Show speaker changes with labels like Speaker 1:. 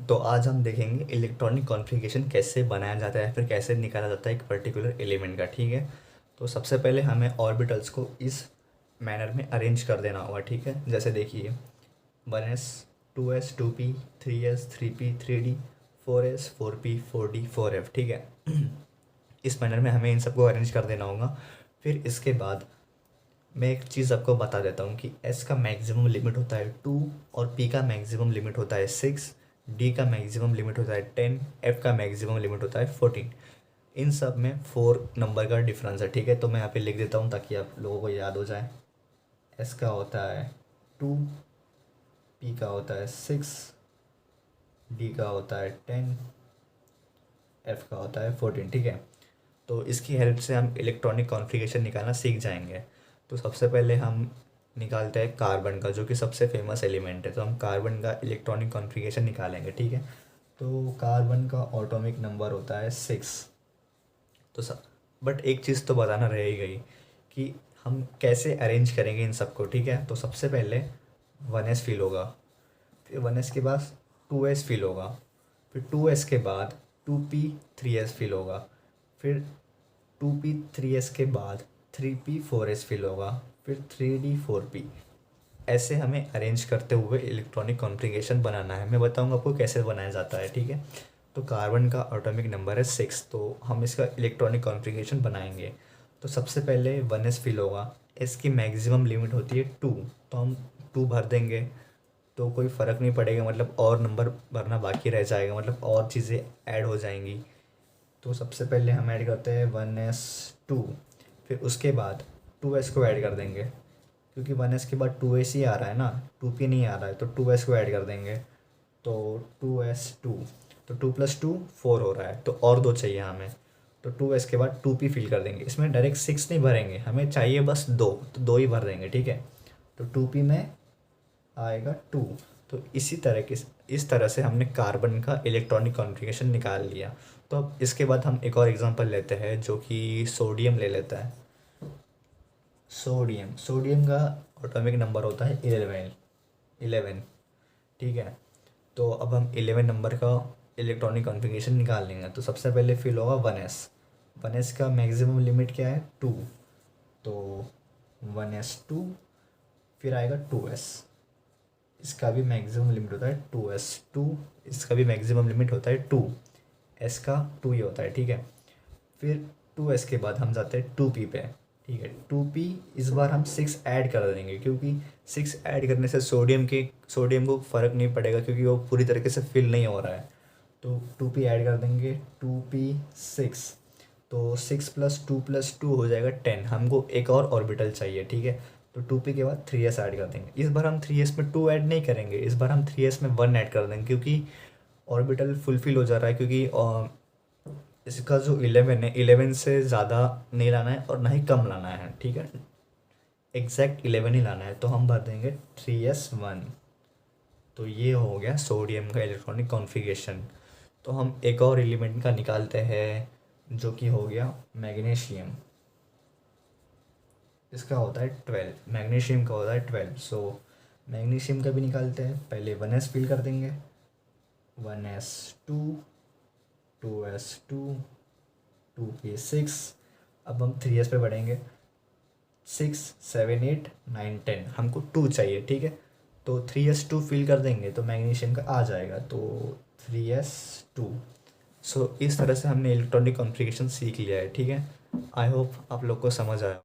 Speaker 1: तो आज हम देखेंगे इलेक्ट्रॉनिक कॉन्फ़िगरेशन कैसे बनाया जाता है, फिर कैसे निकाला जाता है एक पर्टिकुलर एलिमेंट का। ठीक है, तो सबसे पहले हमें ऑर्बिटल्स को इस मैनर में अरेंज कर देना होगा। ठीक है, जैसे देखिए 1s 2s 2p 3s 3p 3d 4s 4p 4d 4f। ठीक है, इस मैनर में हमें इन सबको अरेंज कर देना होगा। फिर इसके बाद मैं एक चीज़ आपको बता देता हूँ कि एस का मैक्सिमम लिमिट होता है 2 और पी का मैक्सिमम लिमिट होता है 6, डी का मैक्सिमम लिमिट होता है 10, एफ का मैक्सिमम लिमिट होता है 14। इन सब में 4 नंबर का डिफरेंस है। ठीक है, तो मैं यहाँ पे लिख देता हूँ ताकि आप लोगों को याद हो जाए। एस का होता है 2, पी का होता है 6, डी का होता है 10, एफ का होता है 14। ठीक है, तो इसकी हेल्प से हम इलेक्ट्रॉनिक कॉन्फ़िगरेशन निकालना सीख जाएंगे। तो सबसे पहले हम निकालते हैं कार्बन का, जो कि सबसे फेमस एलिमेंट है। तो हम कार्बन का इलेक्ट्रॉनिक कॉन्फ़िगरेशन निकालेंगे। ठीक है, तो कार्बन का एटॉमिक नंबर होता है 6। तो सब बट एक चीज़ तो बताना रह ही गई कि हम कैसे अरेंज करेंगे इन सबको। ठीक है, तो सबसे पहले 1s फिल होगा, फिर 1s के बाद 2s फिल होगा, फिर 2s के बाद 2p 3s फिल होगा, फिर 2p 3s के बाद 3p 4s फिल होगा, फिर 3d 4p। ऐसे हमें अरेंज करते हुए इलेक्ट्रॉनिक कॉन्फ़िगरेशन बनाना है। मैं बताऊंगा आपको कैसे बनाया जाता है। ठीक है, तो कार्बन का एटॉमिक नंबर है 6, तो हम इसका इलेक्ट्रॉनिक कॉन्फ़िगरेशन बनाएंगे। तो सबसे पहले 1s फिल होगा। एस की मैक्सिमम लिमिट होती है 2, तो हम 2 भर देंगे, तो कोई फ़र्क नहीं पड़ेगा, मतलब और नंबर भरना बाकी रह जाएगा, मतलब और चीज़ें ऐड हो जाएंगी। तो सबसे पहले हम ऐड करते हैं 1s 2, फिर उसके बाद 2s को ऐड कर देंगे, क्योंकि 1s के बाद 2s ही आ रहा है ना, 2p नहीं आ रहा है, तो 2s को ऐड कर देंगे। तो 2s 2, तो 2 + 2 4 हो रहा है, तो और 2 चाहिए हमें। तो 2s के बाद 2p फिल कर देंगे। इसमें डायरेक्ट 6 नहीं भरेंगे, हमें चाहिए बस 2, तो 2 ही भर देंगे। ठीक है, तो 2p में आएगा 2। तो इस तरह से हमने कार्बन का इलेक्ट्रॉनिक कॉन्फ़िगरेशन निकाल लिया। तो अब इसके बाद हम एक और एग्जांपल लेते हैं, जो कि सोडियम ले लेता है। सोडियम का एटॉमिक नंबर होता है 11। ठीक है, तो अब हम 11 नंबर का इलेक्ट्रॉनिक कॉन्फ़िगरेशन निकाल लेंगे। तो सबसे पहले फिल होगा 1s का मैक्सिमम लिमिट क्या है 2, तो 1s 2, फिर आएगा 2s, इसका भी मैक्सिमम लिमिट होता है 2s 2, इसका भी मैक्सिमम लिमिट होता है 2, एस का 2 ही होता है। ठीक है, फिर 2s के बाद हम जाते हैं 2p पे। ठीक है, 2p इस बार हम 6 ऐड कर देंगे, क्योंकि 6 ऐड करने से सोडियम को फ़र्क नहीं पड़ेगा, क्योंकि वो पूरी तरीके से फिल नहीं हो रहा है। तो 2p ऐड कर देंगे, 2p 6, तो 6 + 2 + 2 हो जाएगा 10। हमको एक और ऑर्बिटल चाहिए। ठीक है, तो 2p के बाद 3s ऐड कर देंगे। इस बार हम 3s में 2 ऐड नहीं करेंगे, इस बार हम 3s में 1 ऐड कर देंगे, क्योंकि ऑर्बिटल फुलफिल हो जा रहा है। क्योंकि इसका जो 11 है, 11 से ज़्यादा नहीं लाना है और ना ही कम लाना है। ठीक है, एग्जैक्ट 11 ही लाना है, तो हम भर देंगे 3s1। तो ये हो गया सोडियम का इलेक्ट्रॉनिक कॉन्फ़िगरेशन। तो हम एक और एलिमेंट का निकालते हैं, जो कि हो गया मैग्नीशियम। इसका होता है 12, मैग्नीशियम का होता है 12। सो मैग्नीशियम का भी निकालते हैं। पहले 1s फिल कर देंगे, 1s 2, 2s 2, 2p 6। अब हम 3s पे बढ़ेंगे, 6 7 8 9 10, हमको 2 चाहिए। ठीक है, तो 3s2 फिल कर देंगे, तो मैग्नीशियम का आ जाएगा, तो 3s2। सो इस तरह से हमने इलेक्ट्रॉनिक कॉन्फ़िगरेशन सीख लिया है। ठीक है, आई होप आप लोग को समझ आया।